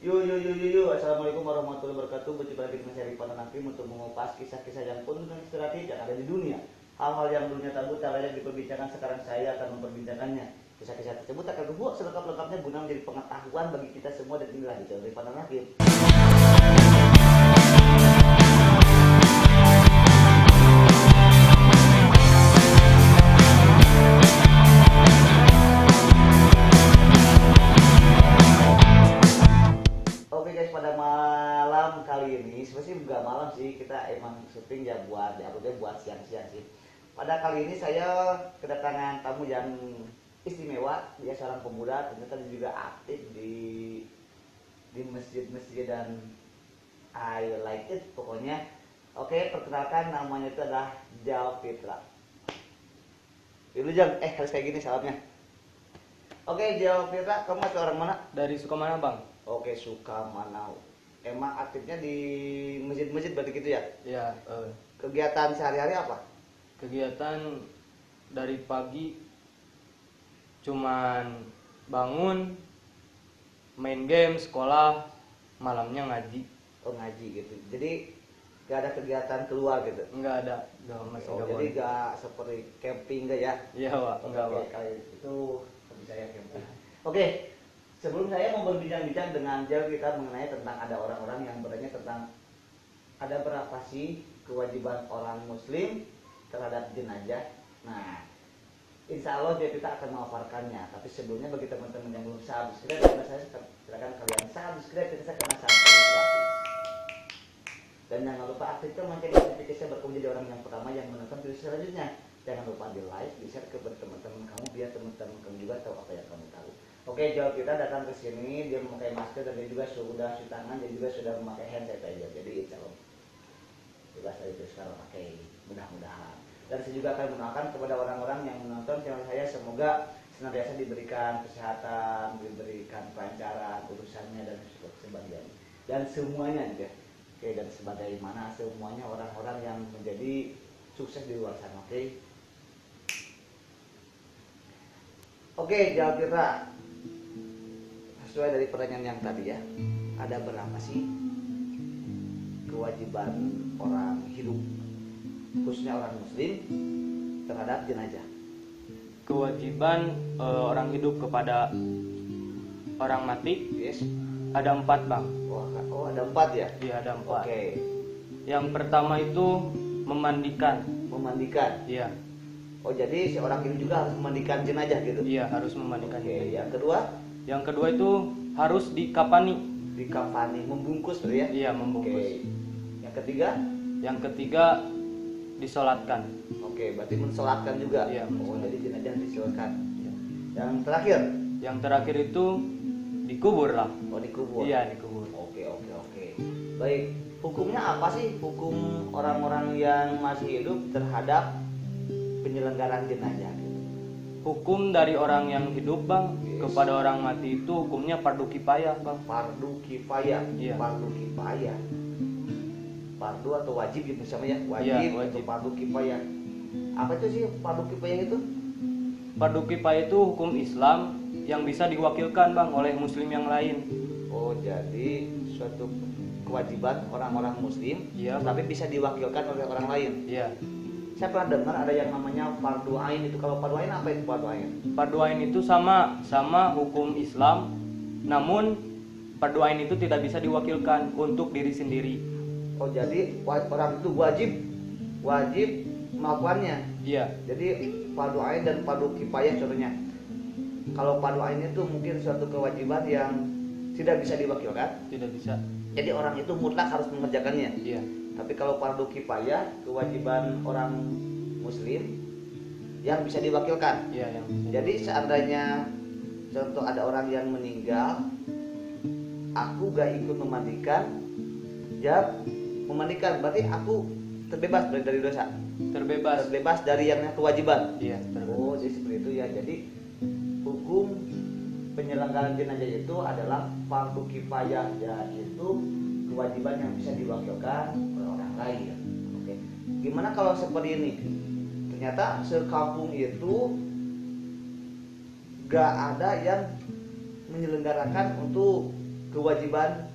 Assalamualaikum warahmatullahi wabarakatuh. Berjumpa lagi dengan saya Rifan Hakim untuk mengupas kisah-kisah yang penuh dengan inspiratif yang ada di dunia. Hal-hal yang dulunya tabu tak layak diperbincangkan, sekarang saya akan memperbincangkannya. Kisah-kisah tersebut akan dibuat selengkap-lengkapnya guna menjadi pengetahuan bagi kita semua, dan inilah di channel Rifan Hakim. Pada malam kali ini, sebenarnya nggak malam sih, kita emang syuting ya buat siang-siang sih. Pada kali ini saya kedatangan tamu yang istimewa. Dia seorang pemuda, ternyata dia juga aktif di masjid-masjid dan I like it pokoknya. Oke, perkenalkan, namanya itu adalah Jal Fitra. Dulu Jal, harus kayak gini salamnya. Oke, Jal Fitra, kamu masih orang mana? Dari Sukamana, Bang. Oke, Sukamana. Emang aktifnya di masjid-masjid berarti gitu ya? Ya. Kegiatan sehari-hari apa? Kegiatan dari pagi cuman bangun, main game, sekolah, malamnya ngaji. Oh, ngaji gitu. Jadi gak ada kegiatan keluar gitu? Enggak ada, masih Oh, enggak jadi boleh. gak seperti camping gak ya? Iya, Pak. Enggak, Pak. Kali itu hobi saya camping. Oke. Sebelum saya mau berbincang-bincang dengan Jal, kita mengenai tentang ada orang-orang yang bertanya tentang ada berapa sih kewajiban orang muslim terhadap jenazah. Nah, insya Allah Jal kita akan memaparkannya. Tapi sebelumnya bagi teman-teman yang belum subscribe, silakan kalian subscribe kita karena sangat gratis. Dan jangan lupa aktifkan lonceng notifikasi biar kamu jadi orang yang pertama yang menonton video selanjutnya. Jangan lupa di like, di share ke teman-teman kamu biar teman-teman kamu juga tahu apa yang kamu tahu. Oke, Jal kita datang ke sini, dia memakai masker dan dia juga sudah cuci tangan, dia juga sudah memakai hand sanitizer. Jadi insya Allah bebas dari itu sekarang pakai, mudah-mudahan. Dan saya juga akan mendoakan kepada orang-orang yang menonton channel saya, semoga senantiasa diberikan kesehatan, diberikan kelancaran urusannya dan sebagainya. Dan semuanya juga. Oke, dan sebagaimana semuanya orang-orang yang menjadi sukses di luar sana. Oke, Jal kita sesuai dari pertanyaan yang tadi ya, ada berapa sih kewajiban orang hidup, khususnya orang muslim, terhadap jenazah? Kewajiban orang hidup kepada orang mati, Yes. ada 4, Bang. Oh, ada 4 ya? Iya, ada 4. Oke. Yang pertama itu memandikan. Memandikan. Iya. Oh, jadi seorang hidup juga harus memandikan jenazah gitu? Iya, harus memandikan. Oke, yang kedua? Yang kedua itu harus dikapani. Dikafani, membungkus berarti ya? Iya, membungkus. Oke. Yang ketiga? Yang ketiga disolatkan. Oke, berarti mensolatkan juga? Iya, Oh, jadi jenazah disolatkan. Iya. Yang terakhir? Yang terakhir itu dikubur lah. Oh, dikubur? Iya, dikubur. Oke. Baik, hukumnya apa sih hukum orang-orang yang masih hidup terhadap penyelenggaraan jenazah? Hukum dari orang yang hidup, Bang, Yes. kepada orang mati itu hukumnya fardu kifayah, Bang. Fardu kifayah. Iya. Fardu kifayah. Fardu atau wajib gitu sama ya? Wajib, Iya, atau wajib. fardu kifayah. Apa itu sih fardu kifayah itu? Fardu kifayah itu hukum Islam yang bisa diwakilkan, Bang, oleh muslim yang lain. Oh, jadi suatu kewajiban orang-orang muslim, Iya, tapi bisa diwakilkan oleh orang lain. Iya. Saya pernah dengar ada yang namanya fardu ain itu. Kalau fardu ain apa itu fardu ain? Fardu ain itu sama hukum Islam, namun fardu ain itu tidak bisa diwakilkan untuk diri sendiri. Oh, jadi orang itu wajib melakukannya. Iya. Jadi fardu ain dan fardu kifayah contohnya. Kalau fardu ain itu mungkin suatu kewajiban yang tidak bisa diwakilkan. Tidak bisa. Jadi orang itu mutlak harus mengerjakannya. Iya. Tapi kalau fardu kifayah, kewajiban orang muslim yang bisa diwakilkan. Iya, yang bisa. Jadi seandainya contoh ada orang yang meninggal, aku gak ikut memandikan, ya memandikan berarti aku terbebas dari dosa. Terbebas dari yang kewajiban. Iya, terbebas. Oh, jadi seperti itu ya. Jadi hukum penyelenggaraan jenazah itu adalah fardu kifayah, yaitu kewajiban yang bisa diwakilkan oleh orang lain. Oke. Gimana kalau seperti ini? Ternyata sekampung itu gak ada yang menyelenggarakan untuk kewajiban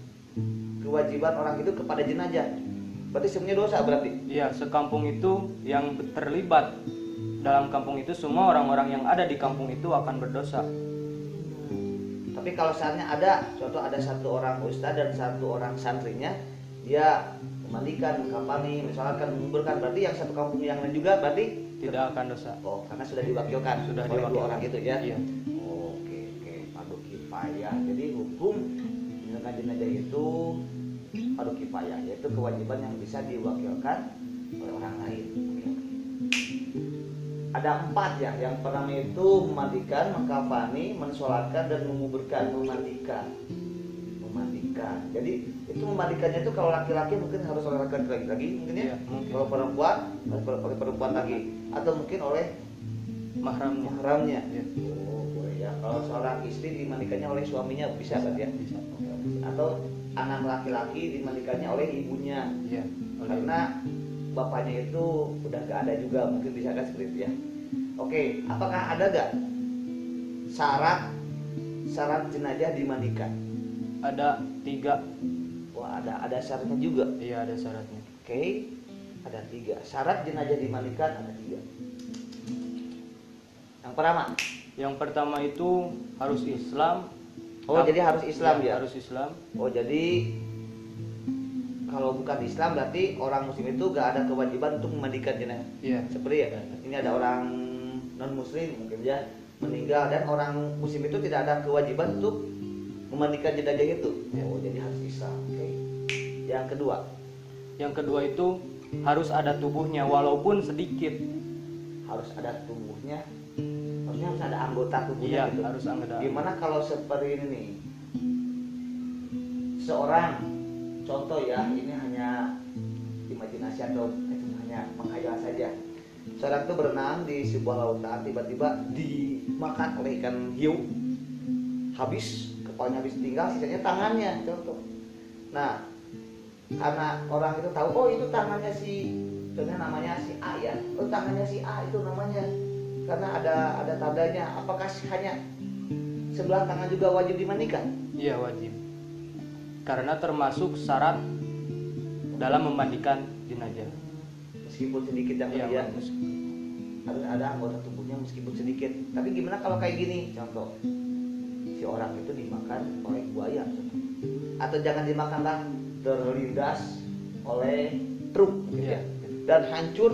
orang itu kepada jenazah. Berarti semuanya dosa berarti. Iya, sekampung itu yang terlibat dalam kampung itu, semua orang-orang yang ada di kampung itu akan berdosa. Tapi kalau seandainya ada satu orang ustadz dan satu orang santrinya, dia memandikan, mengkafani, misalkan menguburkan, berarti yang satu kampung yang lain juga berarti Tidak akan dosa. oh, karena sudah diwakilkan Sudah oleh dua diwakilkan. orang itu ya. Iya. Oke, fardu kifayah. Jadi hukum meninggalkan jenazah itu fardu kifayah, yaitu kewajiban yang bisa diwakilkan oleh orang lain. Oke. Ada 4 ya. Yang pertama itu memandikan, mengkafani, mensolatkan, dan menguburkan. Memandikan. Jadi itu memandikannya itu kalau laki-laki mungkin harus oleh laki-laki mungkin ya. Iya, mungkin. Kalau perempuan harus oleh perempuan lagi, atau mungkin oleh Mahramnya. mahramnya. Iya. Oh, boleh ya. Kalau seorang istri dimandikannya oleh suaminya bisa kan ya? Bisa. Atau anak laki-laki dimandikannya oleh ibunya. Iya. Karena bapaknya itu udah gak ada juga, mungkin bisa kan seperti itu ya. Oke, apakah ada gak syarat jenazah dimandikan? Ada 3. Wah, ada syaratnya juga. Iya, ada syaratnya. Oke, ada 3 syarat jenazah dimandikan, ada 3. Yang pertama itu harus Islam. oh jadi harus Islam ya. Harus Islam. Oh jadi kalau bukan Islam berarti orang Muslim itu gak ada kewajiban untuk memandikan jenazah. Iya. Seperti ya, ini ada orang non Muslim mungkin ya meninggal, dan orang Muslim itu tidak ada kewajiban untuk memandikan jenazah itu. Ya. Oh jadi harus Islam. Oke. Yang kedua itu harus ada tubuhnya walaupun sedikit. Harus ada tubuhnya. Maksudnya harus ada anggota tubuhnya Iya, gitu. harus anggota. Gimana kalau seperti ini nih? Seorang contoh ya, ini hanya imajinasi atau hanya menghayal saja. Seorang itu berenang di sebuah lautan, tiba-tiba dimakan oleh ikan hiu. Habis, kepalanya habis, tinggal sisanya tangannya, contoh. Nah, karena orang itu tahu, oh itu tangannya si, contohnya namanya si A ya, oh tangannya si A itu namanya, karena ada tandanya. Apakah hanya sebelah tangan juga wajib dimandikan? Iya, wajib. Karena termasuk syarat dalam memandikan jenazah. Meskipun sedikit yang Iya, dia bagus. harus ada anggota tubuhnya meskipun sedikit. Tapi gimana kalau kayak gini, contoh si orang itu dimakan oleh buaya, contoh. Atau jangan dimakanlah, terlindas oleh truk gitu Iya. ya. Dan hancur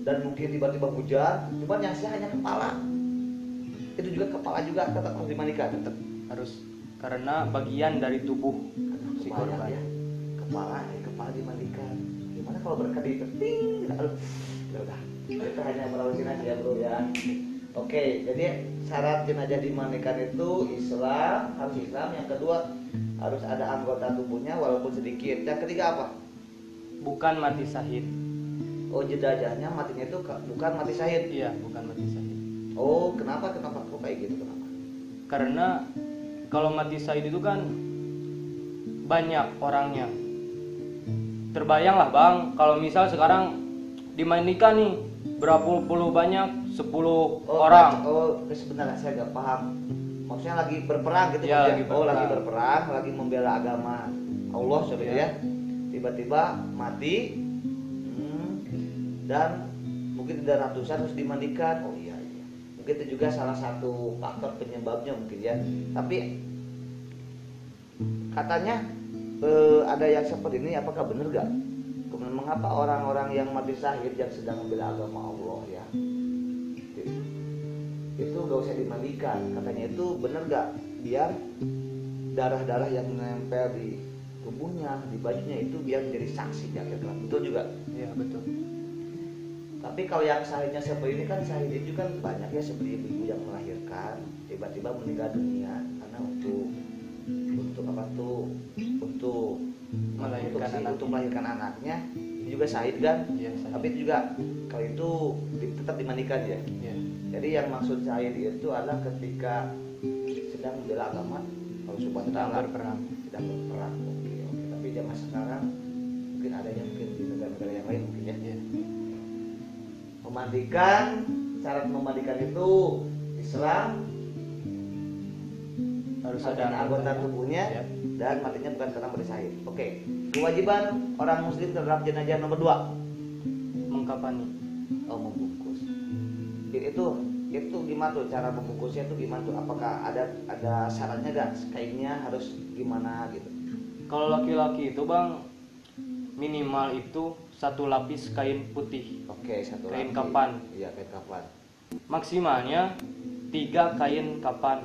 dan mungkin tiba-tiba hujan, cuman yang sisa hanya kepala. Itu juga kepala juga tetap harus dimandikan. Tetap harus, karena bagian dari tubuh si Kebayang korban. ya, kepala dimandikan. Gimana kalau berkali ting? Aduh, ya udah. Itu hanya imajinasi ya bro ya. Oke, jadi syarat jenazah dimandikan itu Islam, harus Islam. Yang kedua harus ada anggota tubuhnya walaupun sedikit. Yang ketiga apa? Bukan mati syahid. Oh, jenazahnya matinya itu bukan mati syahid. Iya, bukan mati syahid. Oh, kenapa kok kayak gitu? Kenapa? Karena kalau mati syahid itu kan banyak orangnya. Terbayang lah bang, kalau misal sekarang dimandikan nih berapa puluh banyak, 10 orang. Sebentar, saya nggak paham. Maksudnya lagi berperang gitu Ya, Mas, lagi Oh, lagi berperang. berperang, lagi membela agama Allah seperti Ya. ya. Tiba-tiba mati, dan mungkin ada ratusan harus dimandikan. Oh iya. Mungkin itu juga salah satu faktor penyebabnya mungkin ya. Tapi katanya ada yang seperti ini, apakah benar gak? Kemudian mengapa orang-orang yang mati syahid yang sedang membela agama Allah ya, itu gak usah dimandikan? Katanya itu benar gak? Biar darah-darah yang menempel di tubuhnya, di bajunya itu biar menjadi saksi di akhir kelak. Betul juga? Iya, betul. Tapi kalau yang syahidnya seperti ini kan, syahid itu kan banyak ya, seperti ibu yang melahirkan tiba-tiba meninggal dunia karena untuk apa tuh, untuk melahirkan anaknya, ini juga syahid kan? Iya, syahid. Tapi itu juga kalau itu tetap dimandikan ya. Iya. Jadi yang maksud syahid itu adalah ketika sedang membela agama Allah Subhanahu wa Sedang taala, berperang. sedang berperang. Oke. Tapi zaman sekarang mungkin adanya mungkin di negara-negara yang lain mungkin ya. Iya. Memandikan, syarat memandikan itu Islam, Harus salah ada satu anggota anggotanya. tubuhnya Ya. dan matinya bukan karena bersyahid. Oke. Kewajiban orang muslim terhadap jenazah nomor 2. Mengkafani. Oh, membungkus. Itu gimana tuh cara membungkusnya tuh gimana tuh? Apakah ada syaratnya gak? Kainnya harus gimana gitu? Kalau laki-laki itu bang minimal itu 1 lapis kain putih. Oke, satu Kain lapis. kapan. Iya, kain kapan. Maksimalnya 3 kain kapan.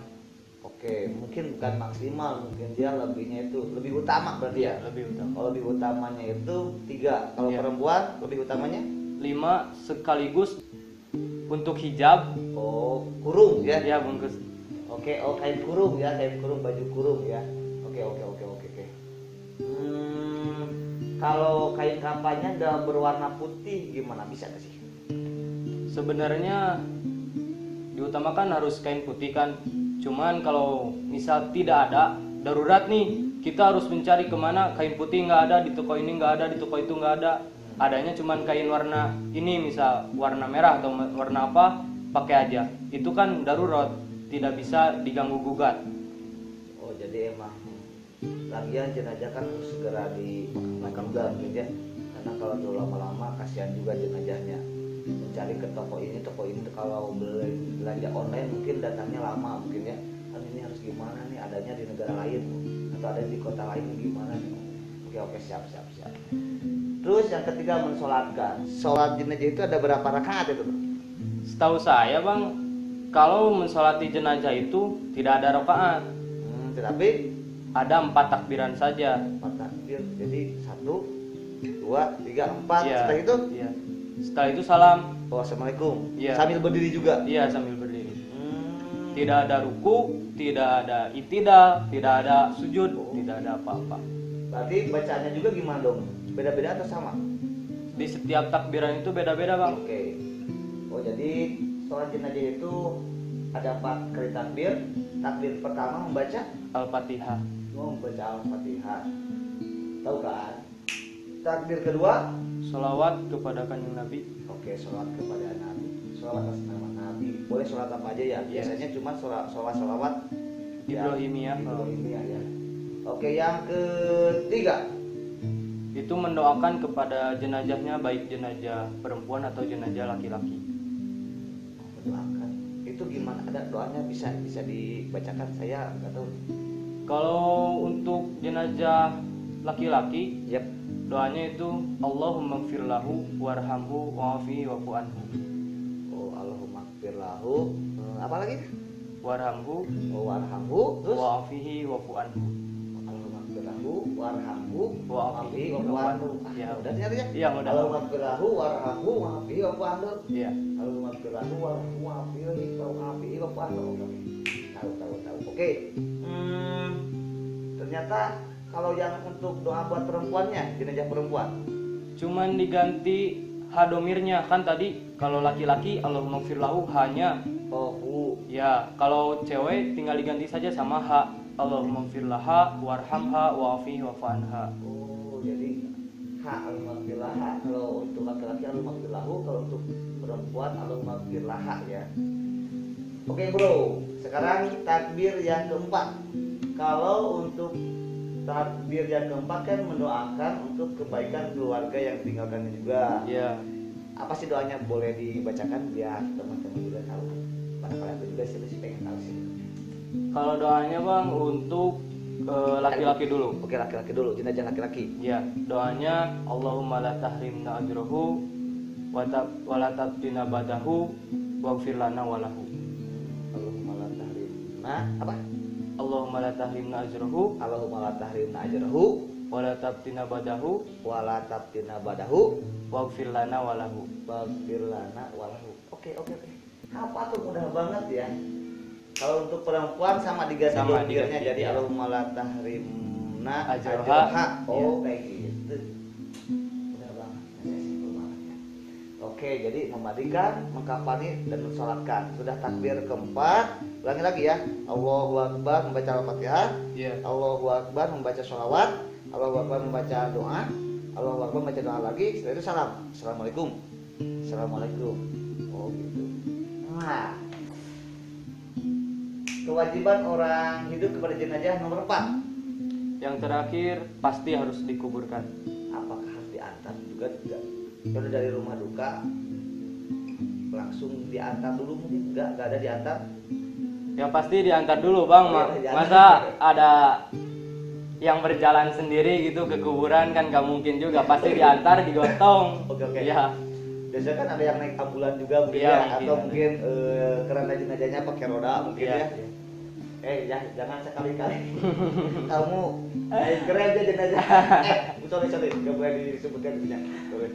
Oke, mungkin bukan maksimal, mungkin dia lebihnya itu lebih utama berarti ya. Lebih utama. Kalau lebih utamanya itu 3. Kalau Iya. perempuan lebih utamanya 5 sekaligus untuk hijab. oh kurung ya. Ya bungkus. Oke, oh kain kurung ya, kain kurung, baju kurung ya. Oke. Kalau kain kampanye udah berwarna putih gimana, bisa nggak sih? Sebenarnya diutamakan harus kain putih kan. Cuman kalau misal tidak ada darurat nih, kita harus mencari kemana. Kain putih nggak ada di toko ini, nggak ada di toko itu, nggak ada. Adanya cuman kain warna ini, misal warna merah atau warna apa, pakai aja. Itu kan darurat, tidak bisa diganggu gugat. Oh, jadi emang lagian jenazah kan harus segera dimakamkan gitu ya. Karena kalau terlalu lama-lama kasihan juga jenazahnya. Mencari ke toko ini kalau belanja online mungkin datangnya lama mungkin ya. Kan ini harus gimana nih, adanya di negara lain atau ada di kota lain gimana nih. Oke, siap. Terus yang ketiga, mensolatkan. Sholat jenazah itu ada berapa rakaat itu? Setahu saya bang, kalau mensolati jenazah itu tidak ada rakaat, Tetapi ada 4 takbiran saja. 4 takbir. Jadi 1, 2, 3, 4. Iya, Setelah itu iya. Setelah itu salam. oh, assalamualaikum. Iya. Sambil berdiri juga. Iya, sambil berdiri. Tidak ada ruku, tidak ada itidal, tidak ada sujud, tidak ada apa-apa. Berarti bacaannya juga gimana dong? Beda-beda atau sama? Di setiap takbiran itu beda-beda bang. Oke. Oh, jadi sholat jenazah itu ada 4 kali takbir. Takbir pertama membaca Al-Fatihah. membaca Al-Fatihah. Tahu kan? Takbir kedua, Sholawat kepada kanjeng Nabi. oke, sholat kepada Nabi. Sholawat atas nama Nabi. Boleh sholat apa aja ya? Biasanya cuma sholawat Ibrahimiyah. Ibrahimiyah ya. Oke, yang ketiga, Itu mendoakan kepada jenazahnya, baik jenazah perempuan atau jenazah laki-laki. mendoakan. Itu gimana? Ada doanya bisa dibacakan? Saya nggak tahu. Kalau untuk jenazah laki-laki, Yap. doanya itu Allahumma gfir lahu warhamhu wa'afihi wa'fu anhu. Oh, Allahumma gfir lahu. Apa lagi? Warhamhu Oh, warhamhu. Terus wa'afihi wa'fu anhu. Allahumma gfir lahu warhamhu Wa'afihi wa'afihi wa'fu wa'fu anhu. anhu. Ya, Udah nyari ya? Iya, udah. Allahumma gfir lahu warhamhu wa'afihi wa'fu anhu. Iya. Allahumma gfir lahu warhamhu wa'afihi wa'fu anhu. Tahu. Oke. Ternyata kalau yang untuk doa buat perempuannya, jenazah perempuan. Cuman diganti hadomirnya kan tadi kalau laki-laki Allahumma gfir lahu hanya. Oh, Ya, kalau cewek tinggal diganti saja sama ha. Allahumma gfir laha warhamha wa'afihi wa'fu anha. Oh, jadi Allahumma gfir laha. Kalau untuk laki-laki Allahumma gfir lahu, kalau untuk perempuan Allahumma gfir laha ya. Oke, bro. Sekarang takbir yang keempat. Kalau untuk takbir yang keempat kan mendoakan untuk kebaikan keluarga yang ditinggalkannya juga. Ya, Apa sih doanya, boleh dibacakan biar teman-teman juga tahu. Barangkali aku juga sih pengen tahu sih. kalau doanya bang untuk laki-laki dulu. Oke, laki-laki dulu, jenazah laki-laki. Ya, doanya Allahumma la tahrimna ajrahu wa la tabdina badahu waghfir lana walahu. Allahumma la tahrimna apa? Allahumma la tahrimna ajrahu Allahumma la tahrimna ajrahu wa la tabdina badahu wa la tabtina badahu waghfir lana walahu. waghfir lana walahu. Oke. Apa tuh, mudah banget ya. Kalau untuk perempuan sama diganti Sama domirnya, diganti, jadi ya. Allahumma la tahrimna Ajroha. ajroha. Oh, Ya. kayak gitu. Mudah banget. Simpel banget ya. Oke, jadi memandikan, mengkafani dan mensolatkan. Sudah takbir keempat. Ulangi lagi ya. Allahu Akbar membaca Al-Fatihah. Ya. Allahu Akbar membaca sholawat. Allahu Akbar membaca doa. Allahu Akbar membaca doa lagi. Setelah itu salam. Assalamualaikum. Assalamualaikum. Oh gitu. Nah, kewajiban orang hidup kepada jenazah nomor 4. Yang terakhir pasti harus dikuburkan. Apakah harus diantar juga tidak? Kalau dari rumah duka langsung diantar dulu mungkin enggak ada diantar. Yang pasti diantar dulu bang. Iya, Masa ada yang berjalan sendiri gitu ke kuburan kan gak mungkin juga. Pasti diantar digotong. Oke. Ya. Biasanya kan ada yang naik ambulan juga mungkin Iya, ya, mungkin atau ada. mungkin keranda jenazahnya pakai roda mungkin Iya, ya. iya. Jangan sekali-kali kamu naik keranda jenazah. Sorry, nggak boleh disebutkan itunya. Sorry.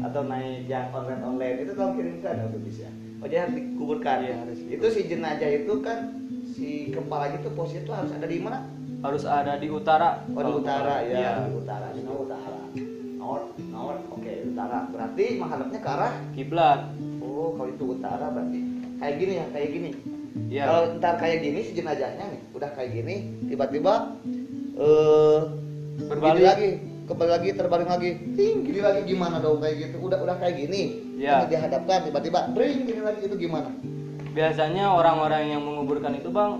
Atau naik yang online itu kamu kirimkan atau bisa. Oh jadi harus dikuburkan. Iya, harus Itu si jenazah itu kan si kepalanya itu posisi itu harus ada di mana? Harus ada di utara. Oh di utara ya, Iya. di utara. Di utara. North, oke, utara. Berarti menghadapnya ke arah. Kiblat. Oh, kalau itu utara berarti kayak gini ya, kayak gini. Iya. Kalau ntar kayak gini si jenazahnya nih, udah kayak gini, tiba-tiba Berbalik. gini lagi, kembali lagi, terbalik lagi, ting, gini lagi gimana dong kayak gitu? Udah kayak gini, Iya. ini dihadapkan, tiba-tiba, bring, gini lagi itu gimana? Biasanya orang-orang yang menguburkan itu bang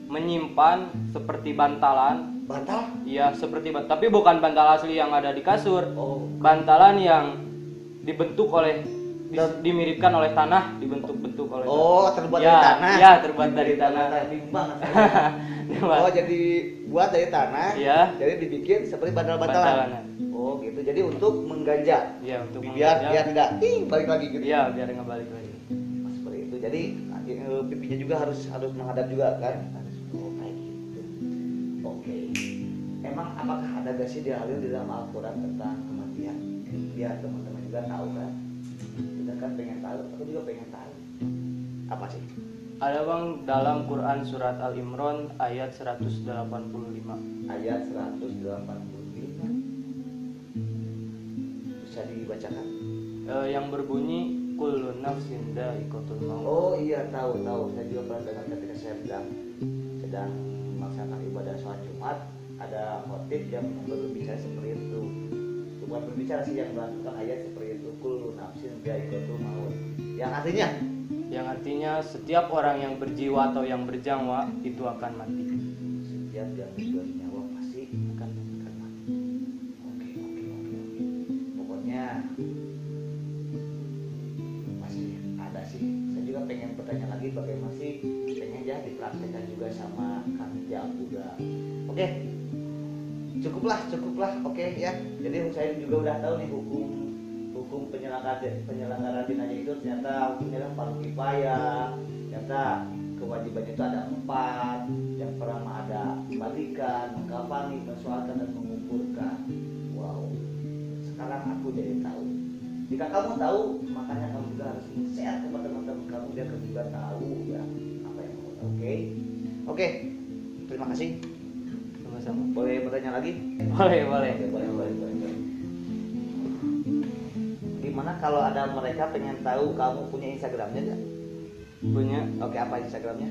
menyimpan seperti bantalan. Bantal? Iya seperti tapi bukan bantal asli yang ada di kasur. Oh, Bantalan yang dibentuk oleh Dan- dimiripkan oleh tanah, dibentuk-bentuk oleh oh terbuat Ya, dari tanah? ya, terbuat dari tanah. Bimbang. tanah. Oh, jadi buat dari tanah, Iya. jadi dibikin seperti bantal-bantalan. Bantalan. Oh, gitu. Jadi untuk mengganjal, Iya untuk biar mengajar. tidak ting balik lagi gitu. Iya biar nggak balik lagi. Nah, seperti itu. Jadi pipinya juga harus menghadap juga kan? Oh, kayak gitu. Oke. Emang apakah ada gak sih dalil di dalam Al-Quran tentang kematian? Biar teman-teman juga tahu kan. Kita kan pengen tahu, aku juga pengen tahu. Apa sih? Ada bang dalam Quran surat Al Imran ayat 185. Ayat 185. Bisa dibacakan? Yang berbunyi kullu nafsin dha'iqatul maut. Oh iya, tahu. Saya juga pernah dengar ketika saya sedang melaksanakan ibadah sholat Jumat, ada khotib yang berbicara seperti itu. Bukan berbicara sih, yang melakukan ayat seperti itu, kullu nafsin dha'iqatul maut. Yang artinya Setiap orang yang berjiwa atau yang berjangwa itu akan mati. setiap yang bernyawa pasti akan mati. Oke. Pokoknya masih ada sih. Saya juga pengen bertanya lagi bagaimana sih, pengen ya dipraktekkan juga sama Kang Jam juga. Oke. Cukuplah. Oke ya. Jadi saya juga udah tahu nih hukum penyelenggaraan jenazah itu ternyata hukumnya kan fardu kifayah. Ternyata kewajibannya itu ada 4. Yang pertama ada membalikan, mengkafani, mensolatkan dan menguburkan. Wow. Sekarang aku jadi tahu. Jika kamu tahu, makanya kamu juga harus share kepada teman-teman kamu biar kamu juga tahu ya apa yang kamu tahu. Oke. Terima kasih. Sama-sama. Boleh bertanya lagi? Boleh. Oke, boleh. Gimana kalau ada mereka pengen tahu kamu punya Instagramnya nggak? Punya Oke, apa Instagramnya?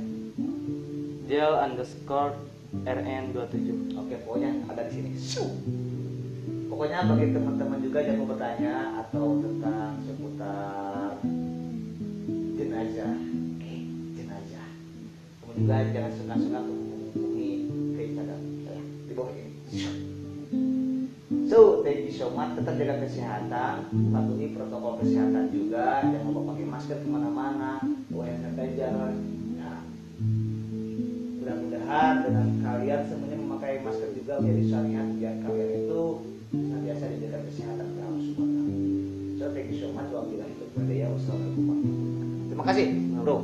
Del_RN27. Oke, pokoknya ada di sini. Pokoknya bagi teman-teman juga yang mau bertanya atau tentang seputar jenazah, jenazah. Kamu juga jangan sungkan-sungkan untuk menghubungi ke Instagram saya di bawah ini. So, thank you so much. Tetap jaga kesehatan, patuhi protokol kesehatan juga. Jangan lupa pakai masker kemana-mana, bawa hand sanitizer. Nah, mudah-mudahan dengan kalian semuanya memakai masker juga menjadi syariat biar kalian itu senantiasa dijaga kesehatan dalam semua. So, thank you so much. Wabillahi taufiq wal hidayah. Wassalamualaikum warahmatullahi wabarakatuh. Terima kasih, bro.